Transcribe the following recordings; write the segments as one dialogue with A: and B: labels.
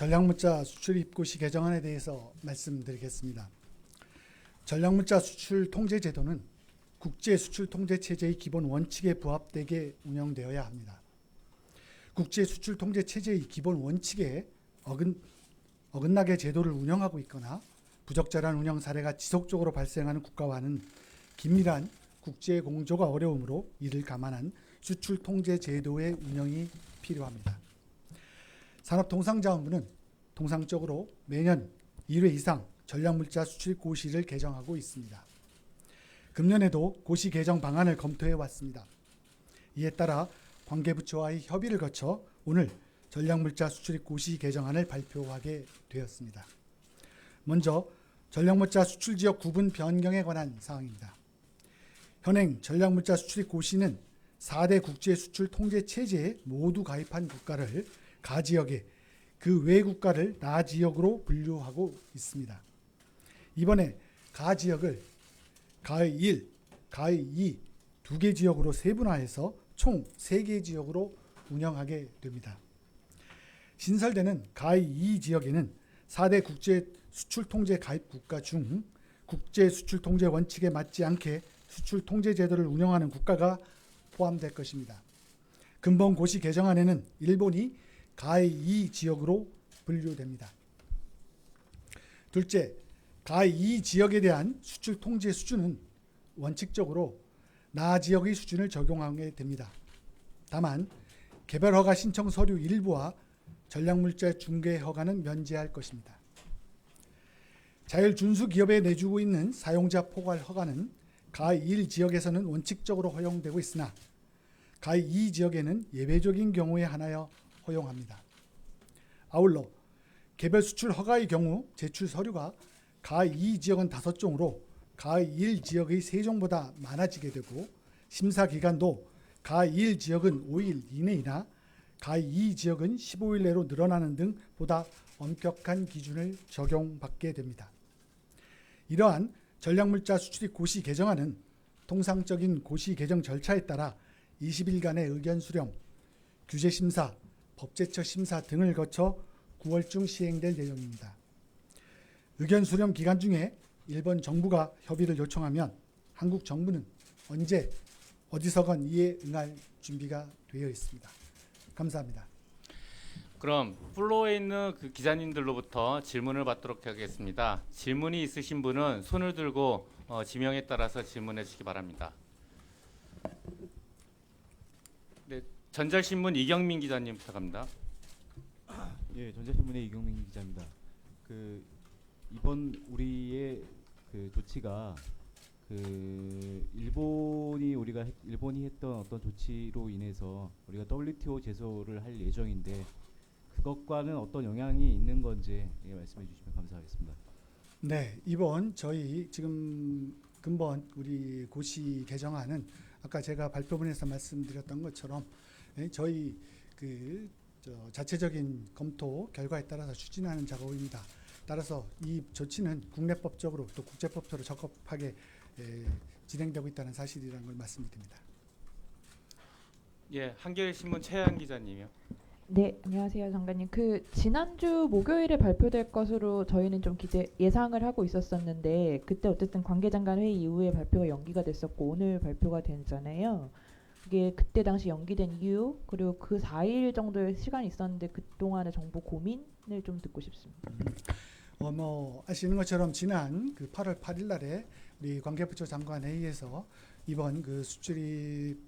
A: 전략물자 수출입고시 개정안에 대해서 말씀드리겠습니다. 전략물자 수출 통제 제도는 국제 수출 통제 체제의 기본 원칙에 부합되게 운영되어야 합니다. 국제 수출 통제 체제의 기본 원칙에 어긋나게 제도를 운영하고 있거나 부적절한 운영 사례가 지속적으로 발생하는 국가와는 긴밀한 국제 공조가 어려우므로 이를 감안한 수출 통제 제도의 운영이 필요합니다. 산업통상자원부는 통상적으로 매년 1회 이상 전략물자 수출 고시를 개정하고 있습니다. 금년에도 고시 개정 방안을 검토해 왔습니다. 이에 따라 관계부처와의 협의를 거쳐 오늘 전략물자 수출입 고시 개정안을 발표하게 되었습니다. 먼저 전략물자 수출지역 구분 변경에 관한 사항입니다. 현행 전략물자 수출입 고시는 4대 국제 수출 통제 체제에 모두 가입한 국가를 가지역에 그 외 국가를 나지역으로 분류하고 있습니다. 이번에 가지역을 가의 1, 가의 2, 2개 지역으로 세분화해서 총 3개 지역으로 운영하게 됩니다. 신설되는 가의 2 지역에는 4대 국제 수출 통제 가입 국가 중 국제 수출 통제 원칙에 맞지 않게 수출 통제 제도를 운영하는 국가가 포함될 것입니다. 근본 고시 개정안에는 일본이 가의 2 지역으로 분류됩니다. 둘째, 가의 2 지역에 대한 수출 통제 수준은 원칙적으로 나 지역의 수준을 적용하게 됩니다. 다만 개별 허가 신청 서류 일부와 전략물자 중개 허가는 면제할 것입니다. 자율 준수 기업에 내주고 있는 사용자 포괄 허가는 가의 1 지역에서는 원칙적으로 허용되고 있으나 가의 2 지역에는 예외적인 경우에 한하여 허용합니다. 아울러 개별 수출 허가의 경우 제출 서류가 가의 2 지역은 5종으로 가의 1 지역의 3종보다 많아지게 되고 심사 기간도 가의 1 지역은 5일 이내이나 가의 2 지역은 15일 내로 늘어나는 등 보다 엄격한 기준을 적용받게 됩니다. 이러한 전략물자 수출입 고시 개정안은 통상적인 고시 개정 절차에 따라 20일간의 의견 수렴, 규제 심사, 법제처 심사 등을 거쳐 9월 중 시행될 예정입니다. 의견 수렴 기간 중에 일본 정부가 협의를 요청하면 한국 정부는 언제 어디서건 이에 응할 준비가 되어 있습니다. 감사합니다.
B: 그럼 플로어에 있는 그 기자님들로부터 질문을 받도록 하겠습니다. 질문이 있으신 분은 손을 들고 지명에 따라서 질문해 주시기 바랍니다. 네, 전자신문 이경민 기자님 부탁합니다.
C: 예, 전자신문의 이경민 기자입니다. 이번 우리의 조치가 일본이 했던 어떤 조치로 인해서 우리가 WTO 제소를 할 예정인데 그것과는 어떤 영향이 있는 건지 말씀해 주시면 감사하겠습니다.
A: 네, 이번 저희 지금 근본 우리 고시 개정안은 아까 제가 발표문에서 말씀드렸던 것처럼 저희 자체적인 검토 결과에 따라서 추진하는 작업입니다. 따라서 이 조치는 국내법적으로 또 국제법적으로 적합하게 진행되고 있다는 사실이라는 걸 말씀드립니다.
B: 예, 한겨레신문 최한 기자님이요.
D: 네, 안녕하세요, 장관님. 지난주 목요일에 발표될 것으로 저희는 좀 예상을 하고 있었었는데 그때 어쨌든 관계장관 회의 이후에 발표가 연기가 됐었고 오늘 발표가 됐잖아요. 이게 그때 당시 연기된 이유 그리고 그 4일 정도의 시간이 있었는데 그동안의 정보 고민을 좀 듣고 싶습니다.
A: 아시는 것처럼 지난 8월 8일 날에 우리 관계부처 장관 회의에서 이번 수출입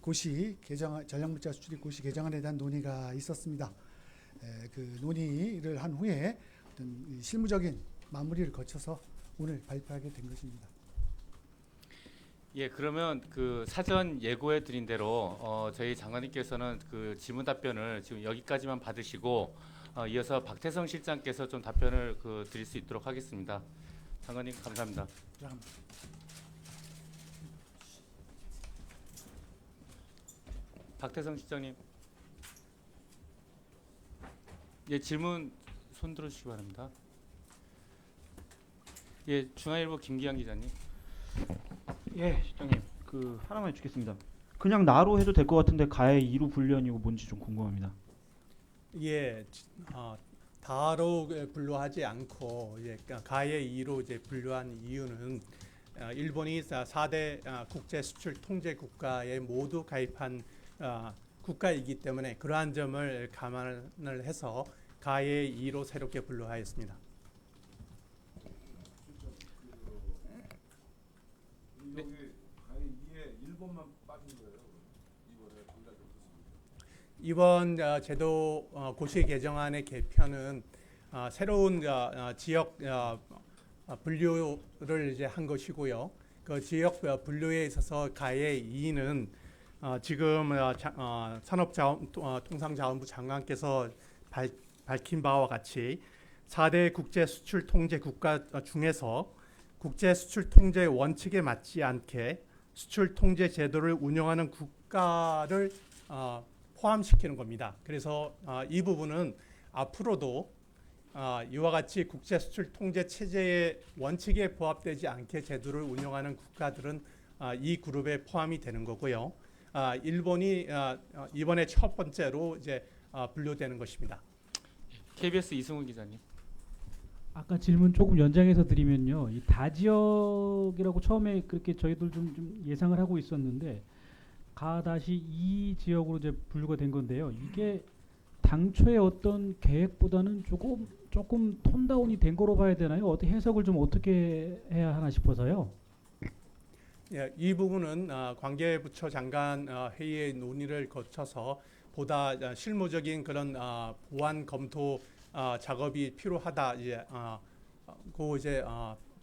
A: 고시 개정 전략물자 수출입 고시 개정안에 대한 논의가 있었습니다. 논의를 한 후에 어떤 실무적인 마무리를 거쳐서 오늘 발표하게 된 것입니다.
B: 예, 그러면 사전 예고해 드린 대로 저희 장관님께서는 질문 답변을 지금 여기까지만 받으시고 이어서 박태성 실장께서 좀 답변을 드릴 수 있도록 하겠습니다. 장관님 감사합니다. 박태성 실장님. 예, 질문 손 들어주시기 바랍니다. 예, 중앙일보 김기환 기자님.
E: 예, 실장님. 하나만 여쭙겠습니다. 그냥 나로 해도 될 것 같은데 가의 2루 분류하고 뭔지 좀 궁금합니다.
F: 예, 다로 분류하지 않고 가의 2로 분류한 이유는 일본이 4대 국제 수출 통제 국가에 모두 가입한 국가이기 때문에 그러한 점을 감안을 해서 가의 2로 새롭게 분류하였습니다. 이번 제도 고시 개정안의 개편은 새로운 지역 분류를 한 것이고요. 그 지역 분류에 있어서 가의 2는 지금 산업통상자원부 장관께서 밝힌 바와 같이 4대 국제 수출 통제 국가 중에서 국제 수출 통제 원칙에 맞지 않게 수출 통제 제도를 운영하는 국가를 포함시키는 겁니다. 그래서 이 부분은 앞으로도 이와 같이 국제 수출 통제 체제의 원칙에 부합되지 않게 제도를 운영하는 국가들은 이 그룹에 포함이 되는 거고요. 일본이 이번에 첫 번째로 분류되는 것입니다.
B: KBS 이승훈 기자님.
G: 아까 질문 조금 연장해서 드리면요, 이 다지역이라고 처음에 그렇게 저희들 좀 예상을 하고 있었는데 가-2 지역으로 이제 분류가 된 건데요. 이게 당초의 어떤 계획보다는 조금 톤다운이 된 거로 봐야 되나요? 어떻게 해석을 좀 어떻게 해야 하나 싶어서요.
F: 예, 이 부분은 관계부처 장관 회의의 논의를 거쳐서 보다 실무적인 그런 보완 검토 작업이 필요하다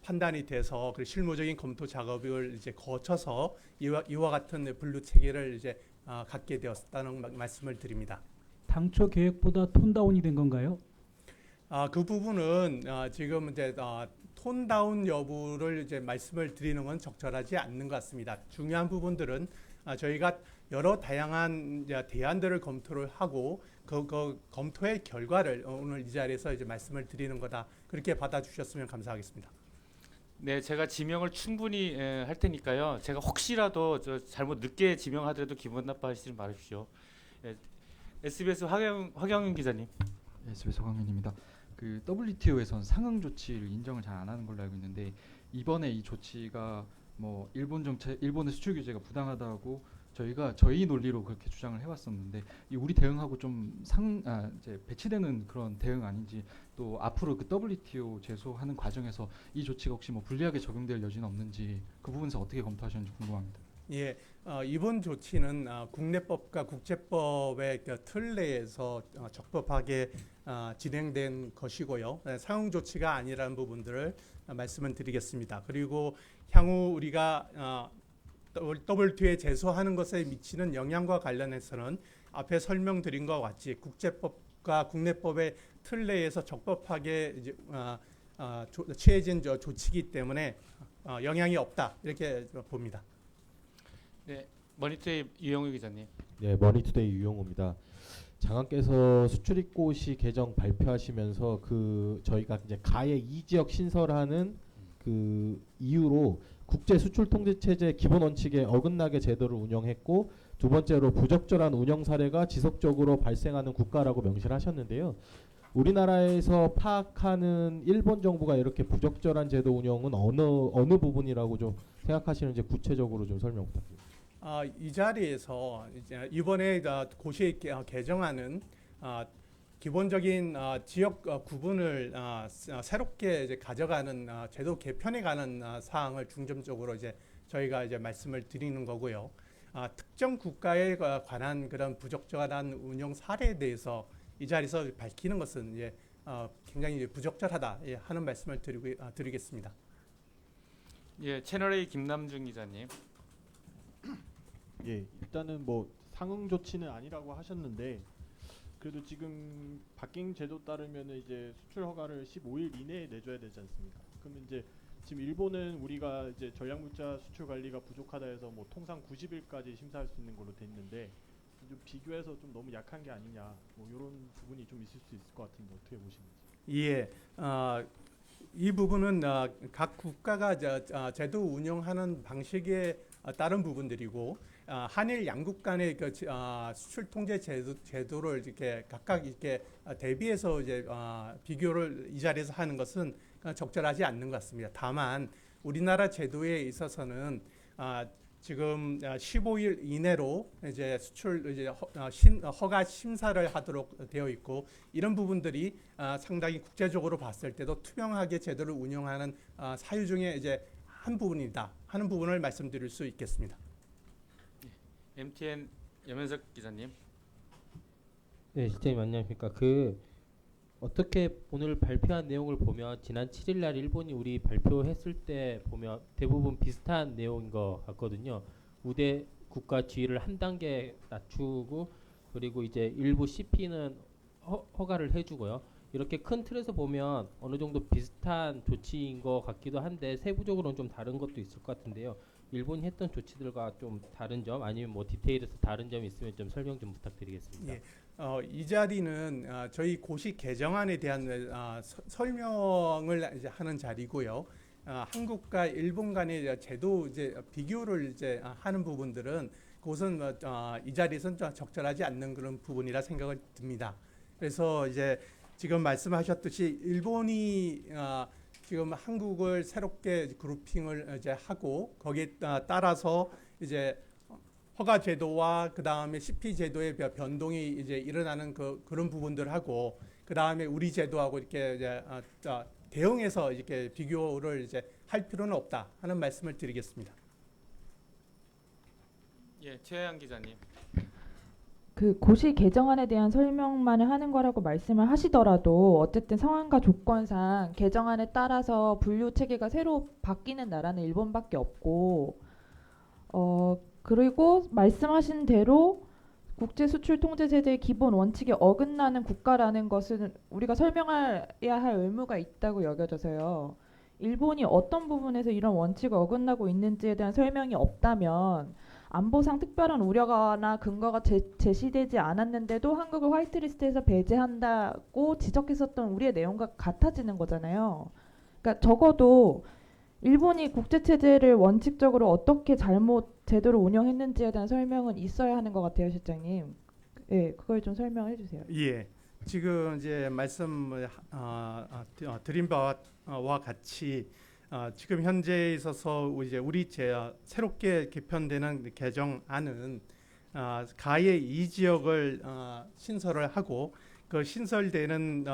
F: 판단이 돼서 그 실무적인 검토 작업을 거쳐서 이와 같은 분류 체계를 갖게 되었다는 말씀을 드립니다.
G: 당초 계획보다 톤다운이 된 건가요?
F: 그 부분은 지금 톤다운 여부를 말씀을 드리는 건 적절하지 않는 것 같습니다. 중요한 부분들은 저희가 여러 다양한 대안들을 검토를 하고 그 검토의 결과를 오늘 이 자리에서 말씀을 드리는 거다. 그렇게 받아주셨으면 감사하겠습니다.
B: 네, 제가 지명을 충분히 할 테니까요. 제가 혹시라도 잘못 늦게 지명하더라도 기분 나빠하시지 말으십시오. SBS 화경윤 기자님.
H: SBS 화경윤입니다. 그 WTO에선 상응 조치를 인정을 잘 안 하는 걸로 알고 있는데 이번에 이 조치가 뭐 일본의 수출 규제가 부당하다고 저희가 저희 논리로 그렇게 주장을 해왔었는데 이 우리 대응하고 좀 이제 배치되는 그런 대응 아닌지, 또 앞으로 그 WTO 제소하는 과정에서 이 조치가 혹시 뭐 불리하게 적용될 여지는 없는지 그 부분에서 어떻게 검토하시는지 궁금합니다.
F: 예, 이번 조치는 국내법과 국제법의 그 틀 내에서 적법하게 진행된 것이고요. 상응 조치가 아니라는 부분들을 말씀을 드리겠습니다. 그리고 향후 우리가 WTO에 제소하는 것에 미치는 영향과 관련해서는 앞에 설명드린 것과 같이 국제법과 국내법의 틀 내에서 적법하게 취해진 조치이기 때문에 영향이 없다 이렇게 봅니다.
B: 네, 머니투데이 유영우 기자님.
I: 네, 머니투데이 유용호입니다. 장관께서 수출입고시 개정 발표하시면서 저희가 이제 가의 2지역 신설하는 그 이유로 국제 수출 통제 체제 기본 원칙에 어긋나게 제도를 운영했고, 두 번째로 부적절한 운영 사례가 지속적으로 발생하는 국가라고 명시를 하셨는데요. 우리나라에서 파악하는 일본 정부가 이렇게 부적절한 제도 운영은 어느 부분이라고 좀 생각하시는지 구체적으로 좀 설명 부탁드립니다.
F: 이 자리에서 이번에 고시 개정안은 기본적인 지역 구분을 새롭게 가져가는 제도 개편에 관한 사항을 중점적으로 저희가 말씀을 드리는 거고요. 특정 국가에 관한 그런 부적절한 운영 사례에 대해서 이 자리에서 밝히는 것은 굉장히 부적절하다 하는 말씀을 드리겠습니다.
B: 예, 채널A 김남준 기자님.
J: 예, 일단은 뭐 상응 조치는 아니라고 하셨는데 그래도 지금 바뀐 제도 따르면 이제 수출 허가를 15일 이내에 내줘야 되지 않습니까? 그러면 이제 지금 일본은 우리가 이제 전략물자 수출 관리가 부족하다 해서 뭐 통상 90일까지 심사할 수 있는 걸로 돼 있는데 좀 비교해서 좀 너무 약한 게 아니냐, 뭐 이런 부분이 좀 있을 수 있을 것 같은데 어떻게 보시는지.
F: 예, 이 부분은 각 국가가 제도 운영하는 방식에 따른 부분들이고 한일 양국 간의 수출 통제 제도를 이렇게 각각 이렇게 대비해서 이제 비교를 이 자리에서 하는 것은 적절하지 않는 것 같습니다. 다만 우리나라 제도에 있어서는 지금 15일 이내로 이제 수출 이제 허가 심사를 하도록 되어 있고, 이런 부분들이 상당히 국제적으로 봤을 때도 투명하게 제도를 운영하는 사유 중에 이제 한 부분이다 하는 부분을 말씀드릴 수 있겠습니다.
B: MTN 염현석 기자님.
I: 네, 실장님 안녕하십니까. 어떻게 오늘 발표한 내용을 보면 지난 7일 날 일본이 우리 발표했을 때 보면 대부분 비슷한 내용인 것 같거든요. 우대 국가 지위를 한 단계 낮추고, 그리고 이제 일부 CP는 허가를 해주고요. 이렇게 큰 틀에서 보면 어느 정도 비슷한 조치인 것 같기도 한데 세부적으로는 좀 다른 것도 있을 것 같은데요. 일본이 했던 조치들과 좀 다른 점, 아니면 뭐 디테일에서 다른 점이 있으면 좀 설명 좀 부탁드리겠습니다.
F: 예. 이 자리는 저희 고시 개정안에 대한 설명을 이제 하는 자리고요. 한국과 일본 간의 제도 이제 비교를 이제 하는 부분들은 그것은 이 자리에서는 적절하지 않는 그런 부분이라 생각을 듭니다. 그래서 이제 지금 말씀하셨듯이 일본이 지금 한국을 새롭게 그룹핑을 이제 하고 거기에 따라서 이제 허가 제도와 그 다음에 CP 제도의 변동이 이제 일어나는 그런 부분들하고, 그 다음에 우리 제도하고 이렇게 이제 대응해서 이렇게 비교를 이제 할 필요는 없다 하는 말씀을 드리겠습니다.
B: 예, 최혜영 기자님.
D: 그 고시 개정안에 대한 설명만을 하는 거라고 말씀을 하시더라도 어쨌든 상황과 조건상 개정안에 따라서 분류 체계가 새로 바뀌는 나라는 일본밖에 없고, 그리고 말씀하신 대로 국제 수출 통제 제도의 기본 원칙에 어긋나는 국가라는 것은 우리가 설명해야 할 의무가 있다고 여겨져서요. 일본이 어떤 부분에서 이런 원칙을 어긋나고 있는지에 대한 설명이 없다면 안보상 특별한 우려나 근거가 제시되지 않았는데도 한국을 화이트리스트에서 배제한다고 지적했었던 우리의 내용과 같아지는 거잖아요. 그러니까 적어도 일본이 국제체제를 원칙적으로 어떻게 잘못 제도를 운영했는지에 대한 설명은 있어야 하는 것 같아요, 실장님. 예, 그걸 좀 설명해 주세요.
F: 예, 지금 이제 말씀 드린 바와 같이 지금 현재에 있어서 이제 우리 새롭게 개편되는 개정안은 가해 2지역을 신설을 하고, 그 신설되는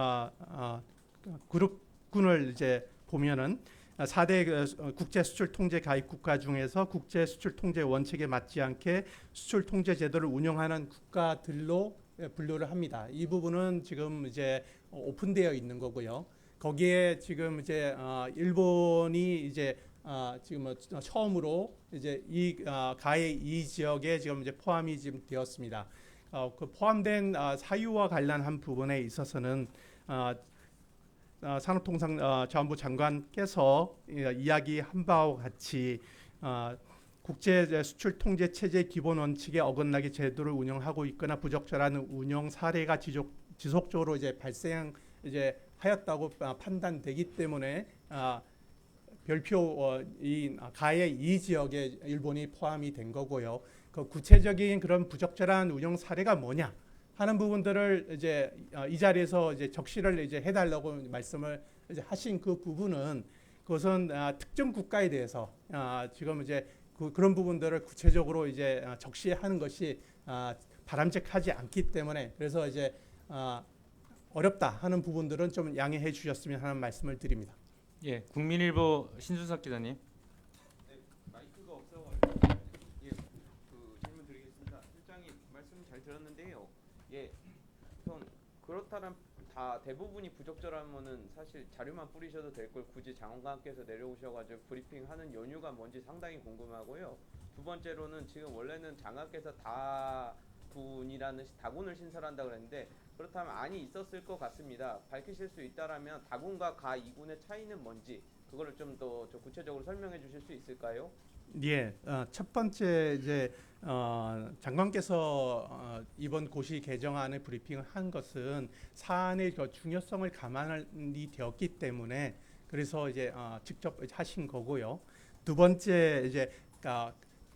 F: 그룹군을 이제 보면은 4대 국제 수출 통제 가입 국가 중에서 국제 수출 통제 원칙에 맞지 않게 수출 통제 제도를 운영하는 국가들로 분류를 합니다. 이 부분은 지금 이제 오픈되어 있는 거고요. 거기에 지금 이제 일본이 이제 지금 처음으로 이제 이 가해 이 지역에 지금 이제 포함이 지금 되었습니다. 그 포함된 사유와 관련한 부분에 있어서는 산업통상자원부 장관께서 이야기한 바와 같이 국제 수출 통제 체제 기본 원칙에 어긋나게 제도를 운영하고 있거나 부적절한 운영 사례가 지속적으로 이제 발생 이제 하였다고 판단되기 때문에 별표 이 가해 이 지역에 일본이 포함이 된 거고요. 그 구체적인 그런 부적절한 운영 사례가 뭐냐 하는 부분들을 이제 이 자리에서 이제 적시를 이제 해달라고 말씀을 이제 하신 그 부분은, 그것은 특정 국가에 대해서 지금 이제 그런 부분들을 구체적으로 이제 적시하는 것이 바람직하지 않기 때문에, 그래서 이제 어렵다 하는 부분들은 좀 양해해 주셨으면 하는 말씀을 드립니다.
B: 예, 국민일보 신준석 기자님.
K: 마이크가 없어가지고 질문 드리겠습니다. 실장님 말씀 잘 들었는데요. 예, 우선 그렇다면 다 대부분이 부적절하면은 사실 자료만 뿌리셔도 될 걸 굳이 장관께서 내려오셔가지고 브리핑하는 연유가 뭔지 상당히 궁금하고요. 두 번째로는 지금 원래는 장관께서 다군을 신설한다 그랬는데 그렇다면 안이 있었을 것 같습니다. 밝히실 수 있다라면 다군과 가 2군의 차이는 뭔지 그거를 좀 더 구체적으로 설명해 주실 수 있을까요?
F: 예, 첫 번째 이제 장관께서 이번 고시 개정안의 브리핑을 한 것은 사안의 중요성을 감안이 되었기 때문에 그래서 이제 직접 하신 거고요. 두 번째 이제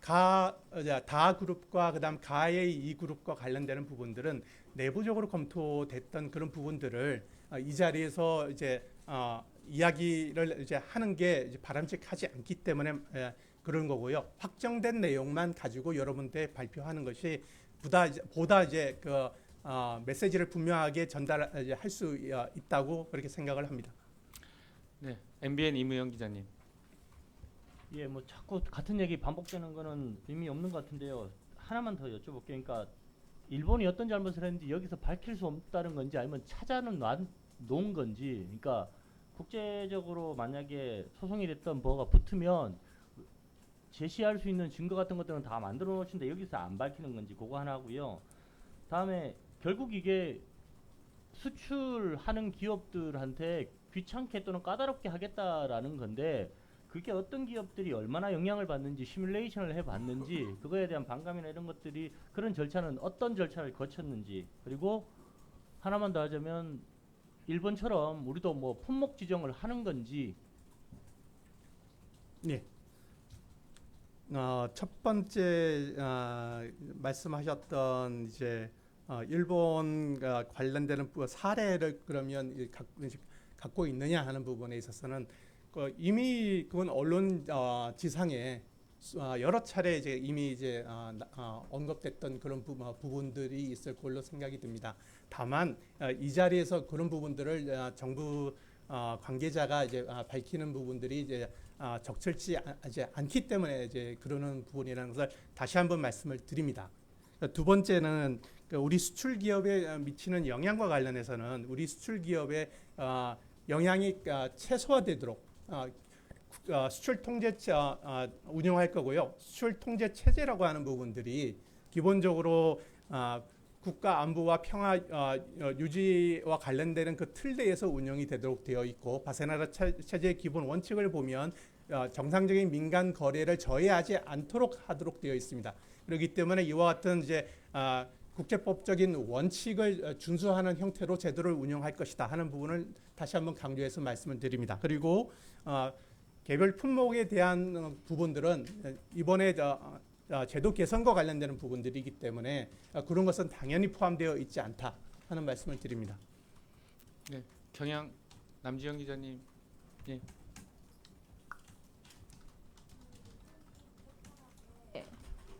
F: 다 그룹과 그다음 가의 이 그룹과 관련되는 부분들은 내부적으로 검토됐던 그런 부분들을 이 자리에서 이제 이야기를 이제 하는 게 이제 바람직하지 않기 때문에 그런 거고요. 확정된 내용만 가지고 여러분들에 발표하는 것이 보다 이제 그 메시지를 분명하게 전달할 수 있다고 그렇게 생각을 합니다.
B: 네, MBN 이무영 기자님.
L: 예, 뭐 자꾸 같은 얘기 반복되는 거는 의미 없는 것 같은데요. 하나만 더 여쭤볼게요. 그러니까 일본이 어떤 잘못을 했는지 여기서 밝힐 수 없다는 건지 아니면 찾아는 놓은 건지. 그러니까 국제적으로 만약에 소송이 됐던 뭐가 붙으면 제시할 수 있는 증거 같은 것들은 다 만들어 놓으신데 여기서 안 밝히는 건지 그거 하나 하고요. 다음에 결국 이게 수출하는 기업들한테 귀찮게 또는 까다롭게 하겠다라는 건데 그게 어떤 기업들이 얼마나 영향을 받는지 시뮬레이션을 해봤는지 그거에 대한 반감이나 이런 것들이 그런 절차는 어떤 절차를 거쳤는지 그리고 하나만 더 하자면 일본처럼 우리도 뭐 품목 지정을 하는 건지.
F: 네. 첫 번째 말씀하셨던 이제 일본 관련되는 사례를 그러면 갖고 있느냐 하는 부분에 있어서는 이미 그건 언론 지상에 여러 차례 이제 이미 이제 언급됐던 그런 부분들이 있을 걸로 생각이 듭니다. 다만 이 자리에서 그런 부분들을 정부 관계자가 이제 밝히는 부분들이 이제 적절치 않기 때문에 이제 그러는 부분이라는 것을 다시 한번 말씀을 드립니다. 두 번째는 우리 수출 기업에 미치는 영향과 관련해서는 우리 수출 기업의 영향이 최소화되도록 수출 통제 운영할 거고요. 수출 통제 체제라고 하는 부분들이 기본적으로 국가 안보와 평화 유지와 관련되는 그 틀 내에서 운영이 되도록 되어 있고 바세나라 체제의 기본 원칙을 보면 정상적인 민간 거래를 저해하지 않도록 하도록 되어 있습니다. 그렇기 때문에 이와 같은 이제 국제법적인 원칙을 준수하는 형태로 제도를 운영할 것이다 하는 부분을 다시 한번 강조해서 말씀을 드립니다. 그리고 개별 품목에 대한 부분들은 이번에 제도 개선과 관련되는 부분들이기 때문에 그런 것은 당연히 포함되어 있지 않다 하는 말씀을 드립니다.
B: 네, 경향 남지영 기자님. 예.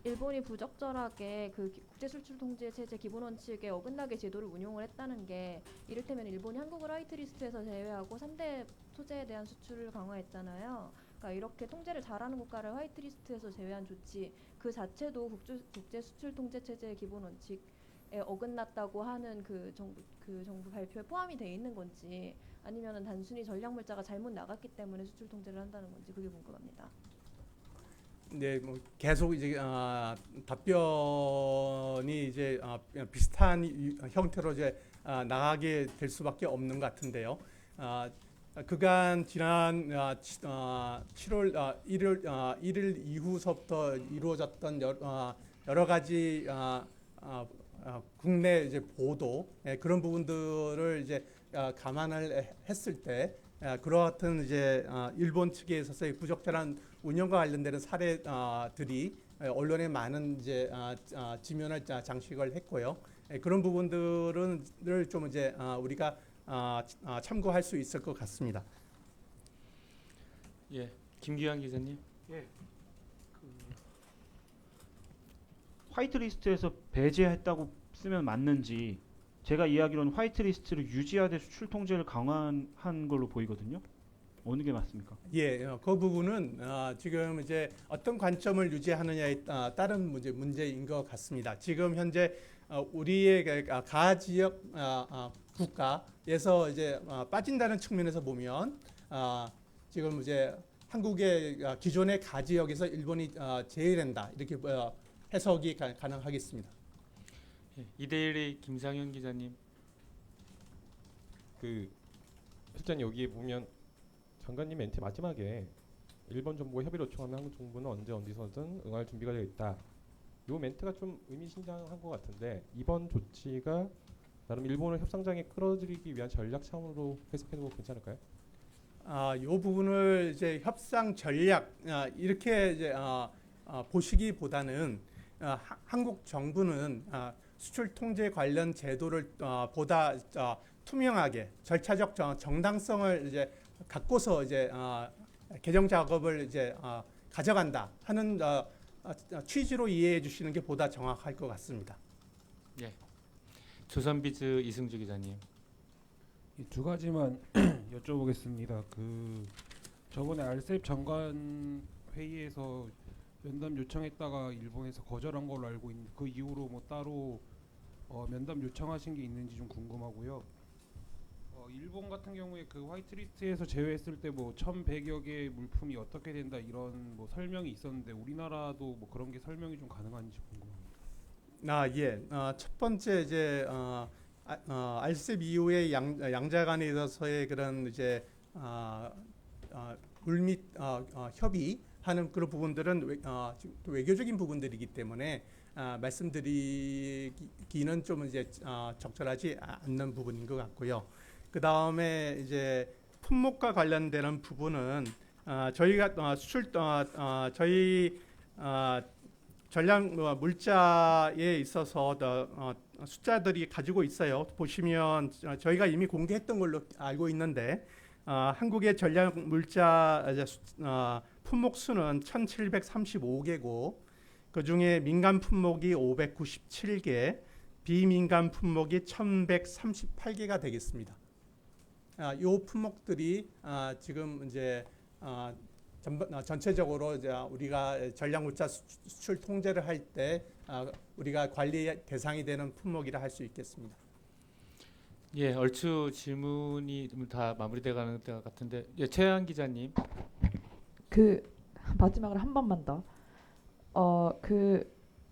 M: 일본이 부적절하게 그 국제수출통제체제 기본 원칙에 어긋나게 제도를 운용을 했다는 게 이를테면 일본이 한국을 화이트리스트에서 제외하고 3대 소재에 대한 수출을 강화했잖아요. 그러니까 이렇게 통제를 잘하는 국가를 화이트리스트에서 제외한 조치 그 자체도 국제수출통제체제의 기본 원칙에 어긋났다고 하는 그 정부 발표에 포함이 돼 있는 건지 아니면은 단순히 전략물자가 잘못 나갔기 때문에 수출 통제를 한다는 건지 그게 궁금합니다.
F: 네, 뭐 계속 이제 답변이 이제 비슷한 형태로 이제 나가게 될 수밖에 없는 것 같은데요. 그간 지난 7월 1일 이후서부터 이루어졌던 여러 가지 국내 이제 보도 그런 부분들을 이제 감안을 했을 때 그러한 이제 일본 측에 있어서의 부적절한 운영과 관련되는 사례들이 언론에 많은 이제 지면을 장식을 했고요. 그런 부분들을 좀 이제 우리가 참고할 수 있을 것 같습니다.
B: 예, 김기환 기자님.
E: 예. 화이트리스트에서 배제했다고 쓰면 맞는지 제가 이야기로는 화이트리스트를 유지하되 수출 통제를 강화한 걸로 보이거든요. 어느 게 맞습니까?
F: 예, 그 부분은 지금 이제 어떤 관점을 유지하느냐에 따른 문제인 것 같습니다. 지금 현재 우리의 가 지역 국가에서 이제 빠진다는 측면에서 보면 지금 이제 한국의 기존의 가 지역에서 일본이 제외된다 이렇게 해석이 가능하겠습니다.
B: 예, 이데일의 김상현 기자님.
I: 실장님 여기 보면 장관님 멘트 마지막에 일본 정부가 협의를 요청하면 한국 정부는 언제 어디서든 응할 준비가 되어 있다. 이 멘트가 좀 의미심장한 것 같은데 이번 조치가 나름 일본을 협상장에 끌어들이기 위한 전략 차원으로 해석해도 괜찮을까요?
F: 이 부분을 이제 협상 전략 이렇게 이제 보시기보다는 한국 정부는 수출 통제 관련 제도를 보다 투명하게 절차적 정당성을 이제 갖고서 이제 개정 작업을 이제 가져간다 하는 취지로 이해해 주시는 게 보다 정확할 것 같습니다.
B: 예. 조선비즈 이승주 기자님.
N: 두 가지만 여쭤보겠습니다. 그 저번에 알셉 장관 회의에서 면담 요청했다가 일본에서 거절한 걸로 알고 있는데 그 이후로 뭐 따로 면담 요청하신 게 있는지 좀 궁금하고요. 일본 같은 경우에 그 화이트리스트에서 제외했을 때 뭐 1,100여 개의 물품이 어떻게 된다 이런 뭐 설명이 있었는데 우리나라도 뭐 그런 게 설명이 좀 가능한지 궁금합니다.
F: 예. 첫 번째 이제 알셉 이후에 양자 간에 있어서의 그런 이제 물밑 협의하는 그런 부분들은 외교적인 부분들이기 때문에 말씀드리기는 좀 이제 적절하지 않는 부분인 것 같고요. 그 다음에 이제 품목과 관련되는 부분은 저희가 저희 전략 물자에 있어서 숫자들이 가지고 있어요. 보시면 저희가 이미 공개했던 걸로 알고 있는데 한국의 전략 물자 품목 수는 1,735개고 그 중에 민간 품목이 597개, 비민간 품목이 1,138개가 되겠습니다. 이 품목들이 지금 이제 전체적으로 이제 우리가 전략 물자 수출 통제를 할 때 우리가 관리 대상이 되는 품목이라 할 수 있겠습니다.
B: 예, 얼추 질문이 다 마무리돼 가는 것 같은데, 예, 최한 기자님.
D: 그 마지막으로 한 번만 더.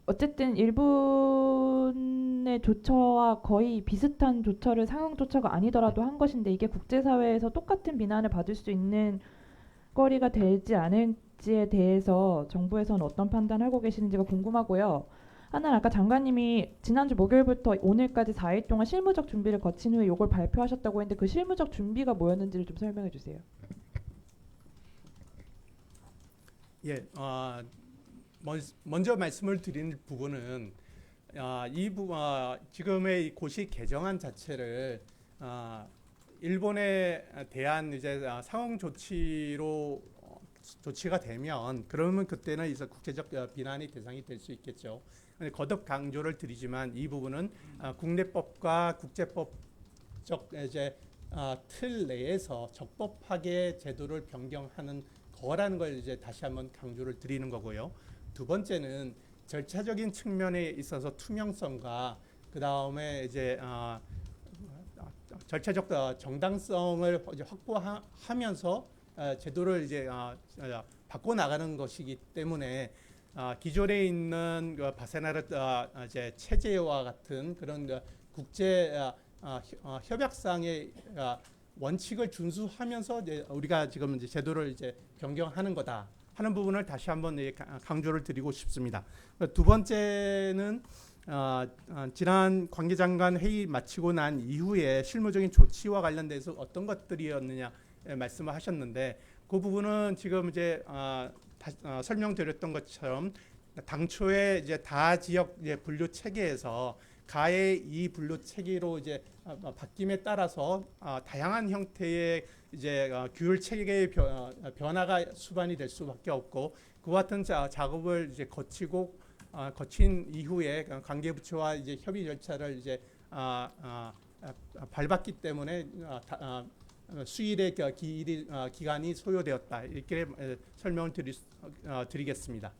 D: 어쨌든 일본의 조처와 거의 비슷한 조처를 상응 조처가 아니더라도 한 것인데 이게 국제사회에서 똑같은 비난을 받을 수 있는 거리가 되지 않을지에 대해서 정부에서는 어떤 판단을 하고 계시는지가 궁금하고요. 하나는 아까 장관님이 지난주 목요일부터 오늘까지 4일 동안 실무적 준비를 거친 후에 이걸 발표하셨다고 했는데 그 실무적 준비가 뭐였는지를 좀 설명해 주세요.
F: 예, 먼저 말씀을 드린 부분은 지금의 이 고시 개정안 자체를 일본에 대한 이제 상응 조치가 되면 그러면 그때는 이제 국제적 비난의 대상이 될 수 있겠죠. 거듭 강조를 드리지만 이 부분은 국내법과 국제법적 이제 틀 내에서 적법하게 제도를 변경하는 거라는 걸 이제 다시 한번 강조를 드리는 거고요. 두 번째는 절차적인 측면에 있어서 투명성과 그 다음에 이제 절차적 정당성을 이제 확보하면서 제도를 이제 바꿔 나가는 것이기 때문에 기존에 있는 그 바세나르 이제 체제와 같은 그런 국제 협약상의 원칙을 준수하면서 이제 우리가 지금 이제 제도를 이제 변경하는 거다 하는 부분을 다시 한번 강조를 드리고 싶습니다. 두 번째는 지난 관계장관 회의 마치고 난 이후에 실무적인 조치와 관련돼서 어떤 것들이었느냐 말씀을 하셨는데 그 부분은 지금 이제 설명드렸던 것처럼 당초에 이제 다 지역 이제 분류 체계에서 가의 이 분류 체계로 이제 바뀜에 따라서 다양한 형태의 이제 규율 체계의 변화가 수반이 될 수밖에 없고 그와 같은 작업을 이제 거친 이후에 관계부처와 이제 협의 절차를 이제 밟았기 때문에 수일의 기간이 소요되었다 이렇게 설명을 드리겠습니다.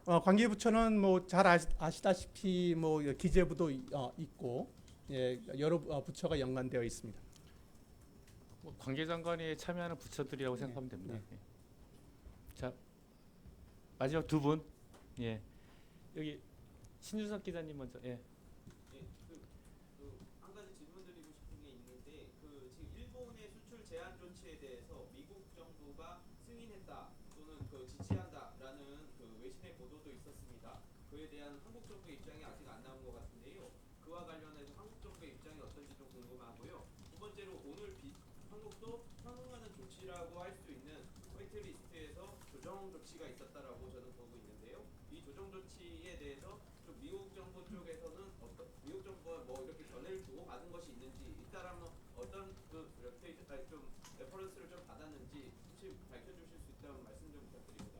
F: 관계부처는 뭐 잘 아시다시피 뭐 기재부도 있고 여러 부처가 연관되어 있습니다.
B: 관계장관이 참여하는 부처들이라고 생각하면 됩니다. 예. 자, 마지막 두 분, 예, 여기 신준석 기자님 먼저. 예.
K: 한 가지 질문드리고 싶은 게 있는데 지금 일본의 수출 제한 조치에 대해서 미국 정부가 승인했다 또는 지지한다라는 외신의 보도도 있었습니다. 그에 대한 한국 정부의 입장이 아직 안 나온 것 같은데요. 그와 관련해서 한국 정부의 입장이 어떤지 좀 궁금하고요. 두 번째로 오늘 한국도 상응하는 조치라고 할 수 있는 화이트리스트에서 조정 조치가 있었다라고 저는 보고 있는데요. 이 조정 조치에 대해서 좀 미국 정부 쪽에서는 미국 정부가 뭐 이렇게 견해를 주고 받은 것이 있는지 있다라면 어떤 그 좀 레퍼런스를 좀 받았는지 혹시 밝혀주실 수 있다면 말씀 좀 부탁드립니다.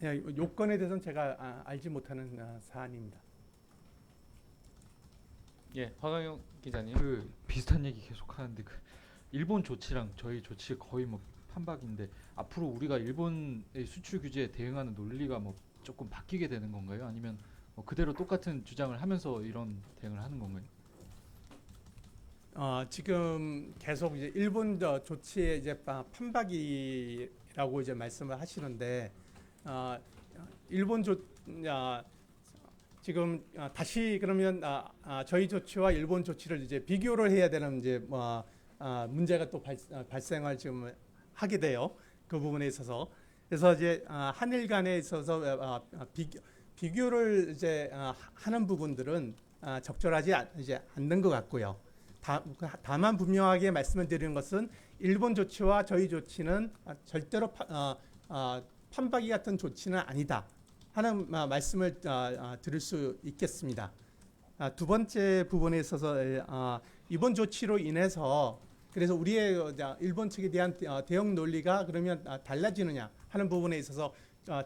F: 예, 요건에 대해서는 제가 알지 못하는 사안입니다.
B: 예, 화강용 기자님.
H: 그 비슷한 얘기 계속 하는데 그 일본 조치랑 저희 조치 거의 뭐 판박인데 앞으로 우리가 일본의 수출 규제에 대응하는 논리가 뭐 조금 바뀌게 되는 건가요? 아니면 뭐 그대로 똑같은 주장을 하면서 이런 대응을 하는 건가요?
F: 지금 계속 이제 일본 조치에 이제 판박이라고 이제 말씀을 하시는데 일본 지금 다시 그러면 저희 조치와 일본 조치를 이제 비교를 해야 되는 이제 문제가 또 발생을 지금 하게 돼요. 그 부분에 있어서 그래서 이제 한일 간에 있어서 비교를 이제 하는 부분들은 적절하지 이제 않는 것 같고요. 다만 분명하게 말씀을 드리는 것은 일본 조치와 저희 조치는 절대로 판박이 같은 조치는 아니다 하는 말씀을 드릴 수 있겠습니다. 두 번째 부분에 있어서 이번 조치로 인해서 그래서 우리의 일본 측에 대한 대응 논리가 그러면 달라지느냐 하는 부분에 있어서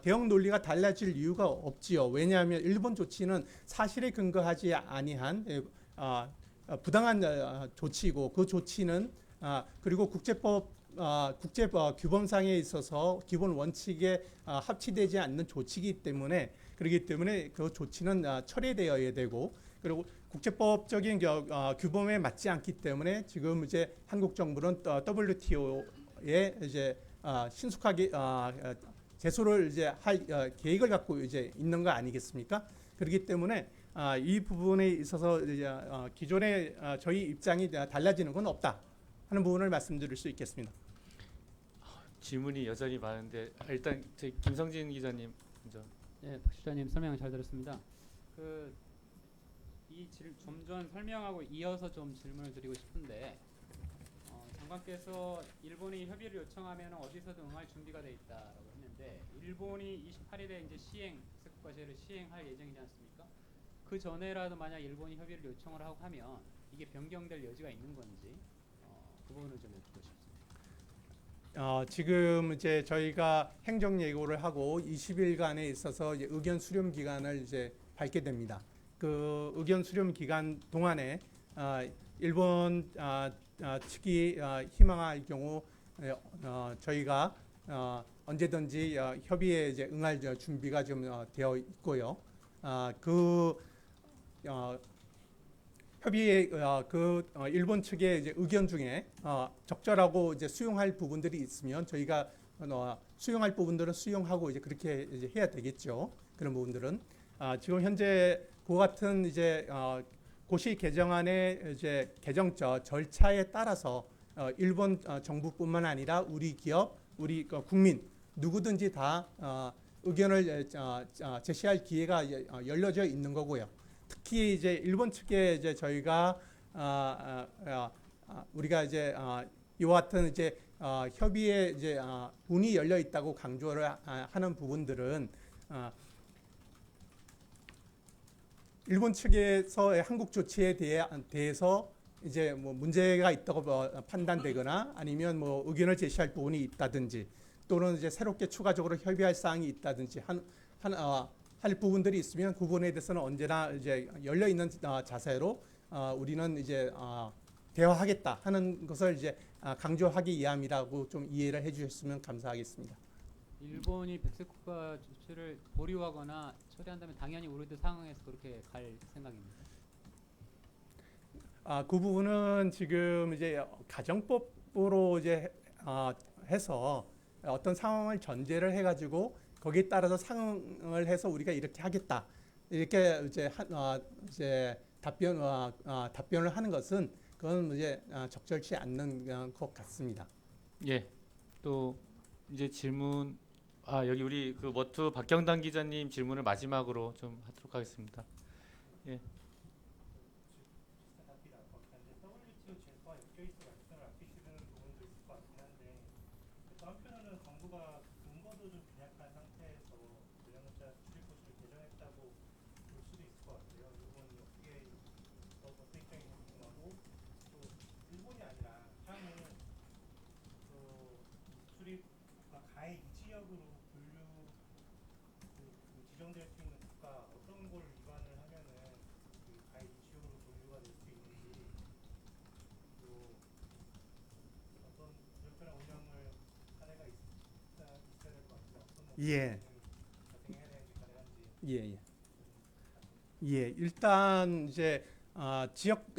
F: 대응 논리가 달라질 이유가 없지요. 왜냐하면 일본 조치는 사실에 근거하지 아니한 부당한 조치이고 그 조치는 그리고 국제법 규범상에 있어서 기본 원칙에 합치되지 않는 조치이기 때문에 그렇기 때문에 그 조치는 철회되어야 되고 그리고 국제법적인 규범에 맞지 않기 때문에 지금 이제 한국 정부는 WTO에 이제 신속하게 제소를 이제 할 계획을 갖고 이제 있는 거 아니겠습니까? 그렇기 때문에 이 부분에 있어서 이제 기존의 저희 입장이 달라지는 건 없다 하는 부분을 말씀드릴 수 있겠습니다.
B: 질문이 여전히 많은데 일단 저희 김성진 기자님 먼저.
O: 네, 박 실장님 설명 잘 들었습니다. 좀 전 설명하고 이어서 좀 질문을 드리고 싶은데 장관께서 일본이 협의를 요청하면 어디서든 응할 준비가 돼 있다라고 했는데 일본이 28일에 이제 세국과제를 시행할 예정이지 않습니까? 그 전에라도 만약 일본이 협의를 요청을 하고 하면 이게 변경될 여지가 있는 건지 그 부분을 좀 여쭙고 싶습니다.
F: 지금 이제 저희가 행정 예고를 하고 20일간에 있어서 이제 의견 수렴 기간을 이제 밟게 됩니다. 그 의견 수렴 기간 동안에 일본 측이 희망할 경우 저희가 언제든지 협의에 이제 응할 준비가 좀 되어 있고요. 협의에 일본 측의 이제 의견 중에 적절하고 이제 수용할 부분들이 있으면 저희가 수용할 부분들은 수용하고 이제 그렇게 이제 해야 되겠죠. 그런 부분들은 지금 현재 그 같은 이제 고시 개정안의 이제 개정 절차에 따라서 일본 정부뿐만 아니라 우리 기업, 우리 국민 누구든지 다 의견을 제시할 기회가 열려져 있는 거고요. 특히 이제 일본 측에 이제 저희가 우리가 이제 이와 같은 이제 협의에 이제 문이 열려 있다고 강조를 하는 부분들은 일본 측에서의 한국 조치에 대해서 이제 뭐 문제가 있다고 판단되거나 아니면 뭐 의견을 제시할 부분이 있다든지 또는 이제 새롭게 추가적으로 협의할 사항이 있다든지 할 부분들이 있으면 그 부분에 대해서는 언제나 이제 열려 있는 자세로 우리는 이제 대화하겠다 하는 것을 이제 강조하기 위함이라고 좀 이해를 해주셨으면 감사하겠습니다.
O: 일본이 백색국가 조치를 보류하거나 처리한다면 당연히 우리도 상황에서 그렇게 갈 생각입니다.
F: 그 부분은 지금 이제 가정법으로 이제 해서 어떤 상황을 전제를 해가지고 거기에 따라서 상응을 해서 우리가 이렇게 하겠다 이렇게 이제 답변을 하는 것은 그건 이제 적절치 않는 것 같습니다.
B: 예, 또 이제 질문 여기 우리 그 머투 박경단 기자님 질문을 마지막으로 좀 하도록 하겠습니다. 예.
P: WTO 제소와 엮여 있어 말씀을 아끼시는 부분도 있을 것 같긴 한데 또 한편으로는 정부
F: 일본이 아니라 향후 수출입 가해 이 지역으로 지정될 수 있는 국가 어떤 걸 위반을 하면은 그 가해 이 지역으로 분류가 될 수 있는지 또 어떤 부적절한 운영을 사례가 있어야 될 것 같아요.
P: 예.
F: 발생해야 되는지 가능한지.
P: 예, 예.
F: 예, 일단 이제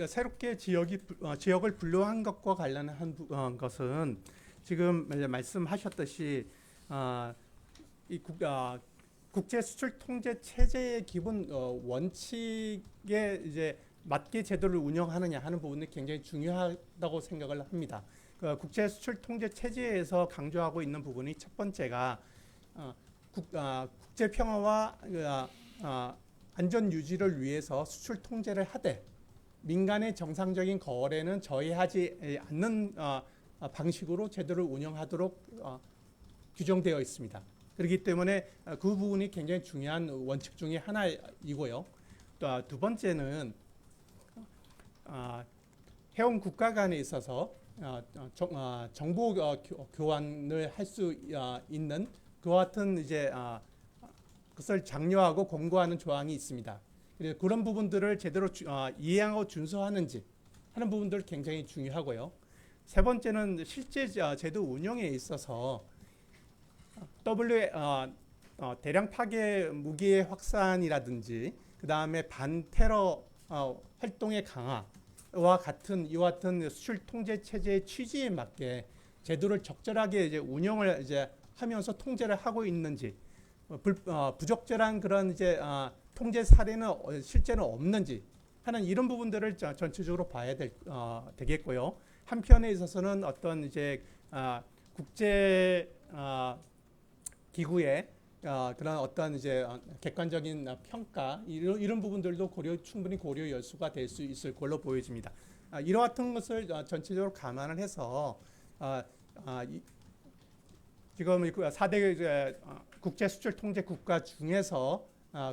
F: 새롭게 지역을 분류한 것과 관련한 것은 지금 말씀하셨듯이 국제 수출 통제 체제의 기본 원칙에 이제 맞게 제도를 운영하느냐 하는 부분이 굉장히 중요하다고 생각을 합니다. 국제 수출 통제 체제에서 강조하고 있는 부분이 첫 번째가 국제 평화와 안전 유지를 위해서 수출 통제를 하되 민간의 정상적인 거래는 저해하지 않는 방식으로 제도를 운영하도록 규정되어 있습니다. 그렇기 때문에 그 부분이 굉장히 중요한 원칙 중에 하나이고요. 또 두 번째는 해운 국가 간에 있어서 정보 교환을 할 수 있는 그와 같은 이제 그것을 장려하고 공고하는 조항이 있습니다. 그래서 그런 부분들을 제대로 이해하고 준수하는지 하는 부분들 굉장히 중요하고요. 세 번째는 실제 제도 운영에 있어서 대량 파괴 무기의 확산이라든지 그 다음에 반테러 활동의 강화와 같은 이와 같은 수출 통제 체제의 취지에 맞게 제도를 적절하게 이제 운영을 이제 하면서 통제를 하고 있는지 부적절한 그런 이제 통제 사례는 실제는 없는지 하는 이런 부분들을 전체적으로 봐야 되겠고요. 한편에 있어서는 어떤 이제 국제 기구의 그런 어떤 이제 객관적인 평가 이런 부분들도 충분히 고려 열수가 될 수 있을 걸로 보여집니다. 이와 같은 것을 전체적으로 감안을 해서 지금 4대 국제 수출 통제 국가 중에서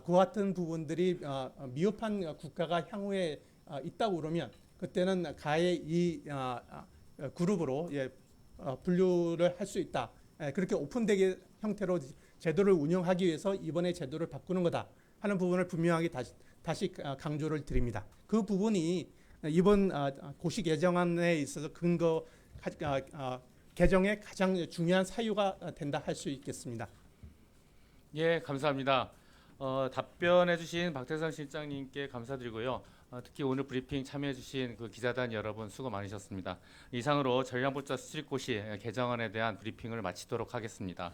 F: 그와 같은 부분들이 미흡한 국가가 향후에 있다고 그러면 그때는 가해 이 그룹으로 분류를 할 수 있다. 그렇게 오픈되게 형태로 제도를 운영하기 위해서 이번에 제도를 바꾸는 거다 하는 부분을 분명하게 다시 강조를 드립니다. 그 부분이 이번 고시 개정안에 있어서 개정의 가장 중요한 사유가 된다 할 수 있겠습니다.
B: 예, 감사합니다. 답변해주신 박태성 실장님께 감사드리고요. 특히 오늘 브리핑 참여해주신 그 기자단 여러분 수고 많으셨습니다. 이상으로 전략물자 수출입고시 개정안에 대한 브리핑을 마치도록 하겠습니다.